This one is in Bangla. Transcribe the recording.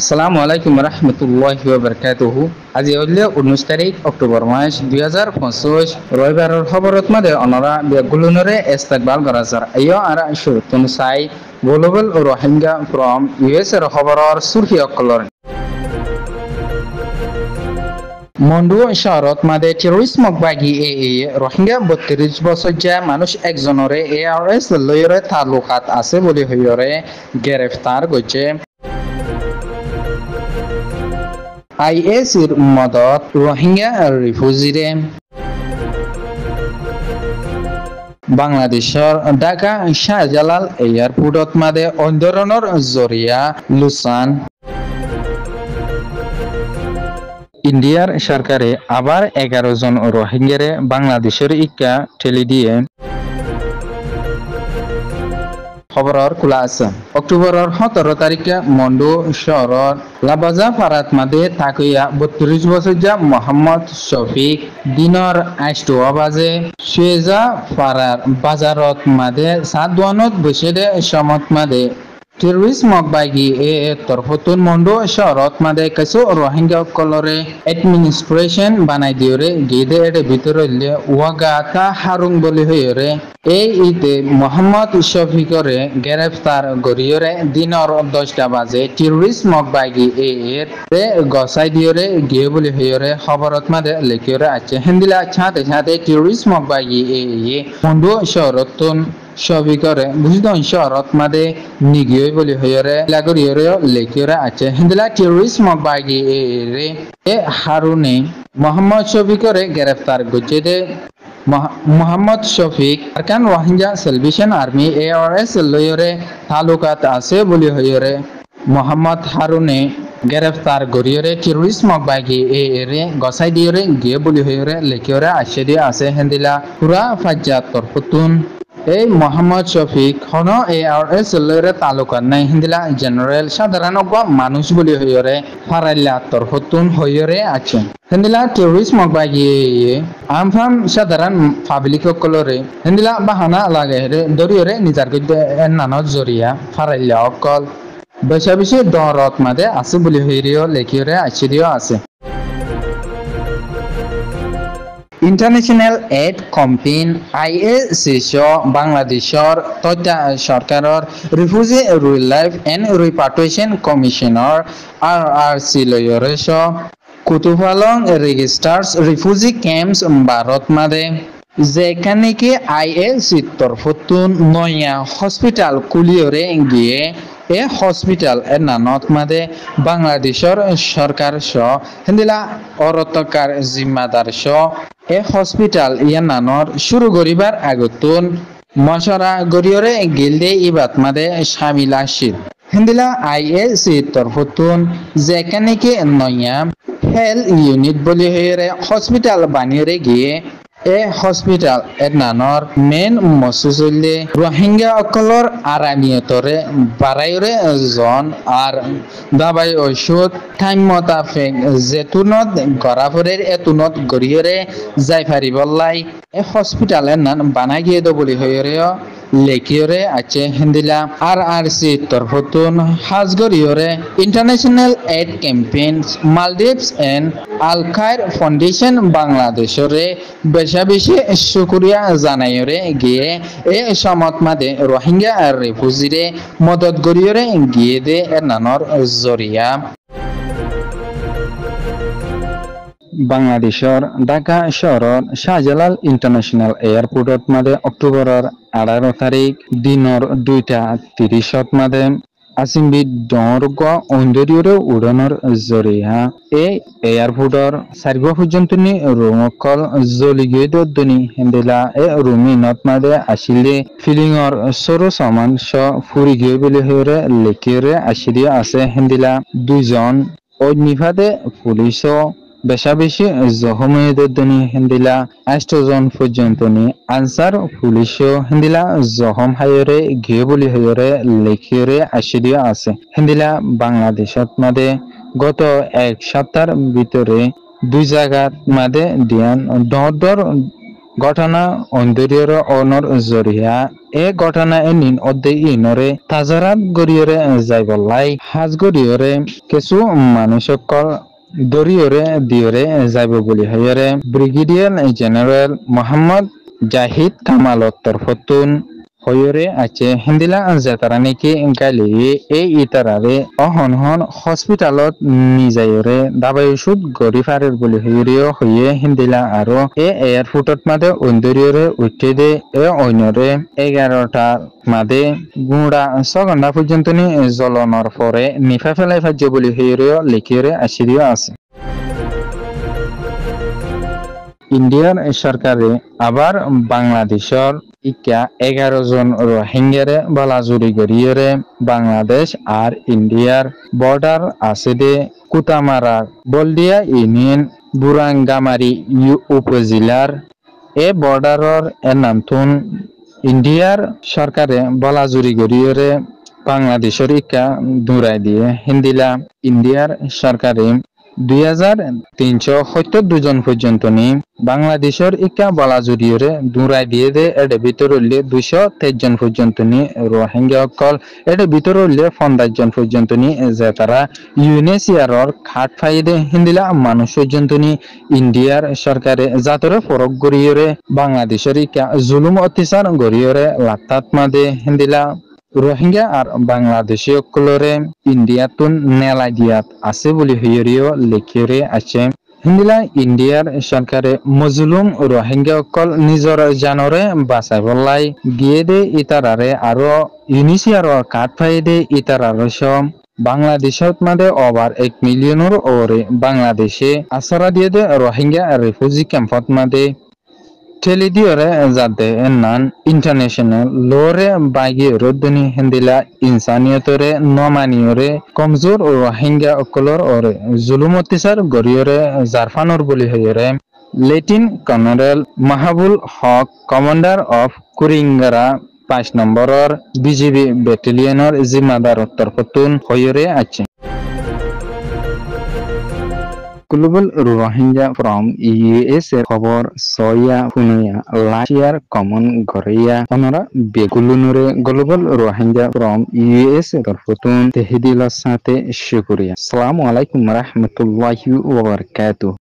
আসসালামু আলাইকুম রহমতুল্লাহি ওয়া বারাকাতুহু। আজি হইলে 19 তারিখ অক্টোবর মাস 2025 রবিবারের খবরত মাদে অনরা বেগুলুনরে ইস্তেকবাল করাজার আইও আর শুরুতুন সাই গ্লোবাল রোহিঙ্গা ফ্রম ইউএস এর খবরর সুরহি অকলর মন্ডু শহরত মাদে টেররিস্ট মকবাগি রোহিঙ্গা 32 বছর যা মানুষ একজনরে এআরএস লয়রে তালুকাত আছে বলে হইরে গ্রেফতার করছে। আইএসির মদত রোহিঙ্গা রিফিউজিরে বাংলাদেশের ঢাকা শাহজালাল এয়ারপোর্টত মাদে আন্দোলনের জরিয়া লুসান। ইন্ডিয়ার সরকারে আবার 11 জন রোহিঙ্গারে বাংলাদেশের ইক্কা ঠেলি দিয়ে খবরর খোলা আছে। অক্টোবরের 17 তারিখে মন্ডু শহরের লাবাজা ফারাত মাদে তাকিয়া 32 বছর যা মোহাম্মদ শফিক দিনর 8 বাজে সুয়েজা ফারার বাজারত মাদে সাদওয়ানত বসেদে সমত মাদে টেররিস্ট মকবাগি তরফতুন মন্ডু শহরত মাদে কিছু রোহিঙ্গা কলরে এডমিনিস্ট্রেশন বানাই দিওরে গেদে এর ভিতরে ওয়াগাতা হারুং বলি হইরে এই ইতে মোহাম্মদ শফিকরে গ্রেফতার গরিয়রে দিনর 10টা বাজে টেররিস্ট মকবাগি এর গসাই দিওরে গিয়ে বলি হইরে খবরত মাদে লেখিয়রে আছে হিন্দিলা ছাতে ছাতে টেররিস্ট মকবাগি মন্ডু শহরতুন শফিকরে বুঝদন শহরত মাদে নিগিয়ে বলি হইরে লাগরিয়রে লেখিয়রে আছে হিন্দিলা টেররিস্ট মকবাগি হারুনে মোহাম্মদ শফিকরে গ্রেফতার করছে দে Mohammad Shafiq Arakan Rohingya salvation army ARS লয়রে তালুকাত আছে বলি হইরে মোহাম্মদ হারুনে গ্রেফতার গরিয়রে টেররিস্ট মকবাগি এরে গসাই দিয়রে গিয়ে বলি হইরে লেখিয়রে আসে দিয়ে আছে হিন্দিলা পুরা ফাজ্জাত তরফতুন এই মোহাম্মদ শফিক হন এআরএস লয়রে তালুকাত নাই হিন্দিলা জেনারেল সাধারণ মানুষ বলি হইরে ফারাইলা তরফতুন হইরে আছে হিন্দিলা টেররিস্ট মকবাগি আমফাম সাধারণ পাবলিক কলরে হিন্দিলা বাহানা লাগে দরিয়রে নিজার গদ্যে নানত জরিয়া ফারাইলা অকল বেশা বেশি দরত মাদে আছে বলি হইরিও লেখিয়রে আছিরিও আছে। ইন্টারন্যাশনাল এড কম্পেইন আইএসিস বাংলাদেশের তথা সরকারের refugee relief and repatriation commissioner RRC লয়রেশ কুতুফালং রেজিস্টার্স রিফিউজি ক্যাম্পস ভারত মাদে যেখানে কি আইএসসি তরফতুন নয়া হসপিটাল কুলিয়রে গিয়ে এ হসপিটাল এর নানত মাদে বাংলাদেশের সরকার সহ হিন্দিলা অরতকার জিম্মাদার সহ এ হসপিটাল ইয়ার নানর শুরু করিবার আগতুন মশরা গরিয়রে গিলদে ইবাত মাদে শামিল আসিল হিন্দিলা আইএসসি তরফতুন যেখানে কি নয়া হেলথ ইউনিট বলি হয়ে হসপিটাল বানিয়ে গিয়ে এ হসপিটাল এর নানর মেন মসুজলে রোহিঙ্গা অকলর আরামিয়তরে বারাইরে জন আর দাবাই ঔষধ টাইম মোতাবেক যেতুনত গড়াফরের এতুনত গড়িয়রে যাই ফারিবল্লাই এ হসপিটালের নান বানাই গিয়ে দো বলি হইরে লেখিয়রে আছে হিন্দিলা আরআরসি তরফতুন হাজগরিয়রে international aid campaign Maldives and Al Khair foundation বাংলাদেশরে বেশা বেশি শুকরিয়া জানাইরে গিয়ে এ সমত মাদে রোহিঙ্গা আর রিফিউজিরে মদত গরিয়রে গিয়ে দে নানর জরিয়া। বাংলাদেশের ঢাকা শহরের শাহজালাল ইন্টারন্যাশনাল এয়ারপোর্টত মাদে অক্টোবরের 18 তারিখ দিনর 2:30 মাদে আসিমবিদ দরগ অন্দরিয়রে উড়ানোর জরিয়া এই এয়ারপোর্টর সার্গ পর্যন্ত রুমকল জলিগিয়ে দনি হেন্দিলা এ রুমি নত মাদে আসিলে ফিলিংর সরু সমান স ফুরি গিয়ে বলে হয়ে লেখিয়রে আসিরিয়া আছে হেন্দিলা 2 জন অগ্নিফাদে পুলিশ বেশা বেশি জখমী হিন্দিলা 8 জন পর্যন্ত আনসার পুলিশ হিন্দিলা জখম হাইরে ঘিয়ে বলি হইরে লেখিয়রে আসিরিয়া আছে হিন্দিলা বাংলাদেশত মাদে গত এক সপ্তাহের ভিতরে 2 জায়গাত মাদে দিয়ান দর ঘটনা অন্তরীয় অনর জরিয়া এ ঘটনা এনিন অধ্যে ইনরে তাজারাত গরিয়রে যাইবলাই হাজ গরিয়রে কিছু মানুষকল দরিয়রে দিয়রে যাইব বলি হইরে ব্রিগেডিয়ার জেনারেল মোহাম্মদ জাহিদ কামালত তরফতুন হয়রে আছে হিন্দিলা জেতারা নাকি গালি এই ইতারারে অহন হসপিটালত নিজাইরে দাবাই ওষুধ গড়ি ফারের বলি হইরিও হইয়ে হিন্দিলা আরো এয়ারপোর্টত মাদে অন্দরিয়রে উঠে দে অন্যরে 11টার মাদে গুড়া 6 ঘন্টা পর্যন্ত নি জ্বলনের পরে নিফা ফেলাই ফাজ্য বলি হইরিও লিখিরে আসিরিও আছে। ইন্ডিয়ার সরকারে আবার বাংলাদেশের ইকা 11 জন রোহিঙ্গারে বালাজুরি গড়িয়ে বাংলাদেশ আর ইন্ডিয়ার বর্ডার আছে দে কুতামারার বলদিয়া ইউনিয়ন বুরাঙ্গামারি উপজেলার এ বর্ডারের নামথুন ইন্ডিয়ার সরকারে বালাজুরি গড়িয়ে বাংলাদেশের ইকা দূরাই দিয়ে হিন্দিলা ইন্ডিয়ার সরকারে 2372 জন পর্যন্ত নি বাংলাদেশের ইকা বালাজুরিয়রে দূরাই দিয়ে দে এর ভিতর হইলে 223 জন পর্যন্ত নি রোহিঙ্গা অকল এর ভিতর হইলে 50 জন পর্যন্ত নি যে তারা ইউএনএইচসিআর খাট ফাইদে হিন্দিলা মানুষ পর্যন্ত নি ইন্ডিয়ার সরকারে জাতরে ফরক গরিয়রে বাংলাদেশের ইকা জুলুম অত্যাচার গরিয়রে লাতাত মাদে হিন্দিলা রোহিঙ্গা আর বাংলাদেশী অকলরে ইন্ডিয়াতুন নেলাই দিয়াত আছে বলি হইরিও লেখিরে আছে হিন্দিলা ইন্ডিয়ার সরকারে মজলুম রোহিঙ্গা অকল নিজর জানরে বাঁচাইবলাই গিয়ে দে ইতারারে আরো ইউনিসিয়ার কাঠ ফাই দে ইতারার বাংলাদেশত মাদে ওভার 1 মিলিয়নের ওরে বাংলাদেশে আশ্রয় দিয়ে দে রোহিঙ্গা রিফিউজি ক্যাম্পত মাদে টেলিডিওরে যাতে নান ইন্টারন্যাশনাল লোরে বাইগে রদ্দনি হিন্দিলা ইনসানিয়তরে নমানিয়রে কমজোর রোহিঙ্গা অকলর ওরে জুলুম অত্যাচার গরিয়রে জারফানোর বলি হইরে lieutenant colonel Mahbubul Haque commander of কুরিঙ্গারা 5 নম্বরের বিজিবি ব্যাটালিয়নের জিম্মাদার তরফতুন হইরে আছে। গ্লোবাল রোহিঙ্গা ফ্রম ইউএস এর খবর সয়া ফুনুয়া লাশিয়ার কমন গরিয়া অনরা বেগুলুনুরে গ্লোবাল রোহিঙ্গা ফ্রম ইউএস এর তরফতুন তেহিদিলার সাথে শুকরিয়া। আসসালামু আলাইকুম রাহমাতুল্লাহি ওয়া বারাকাতুহু।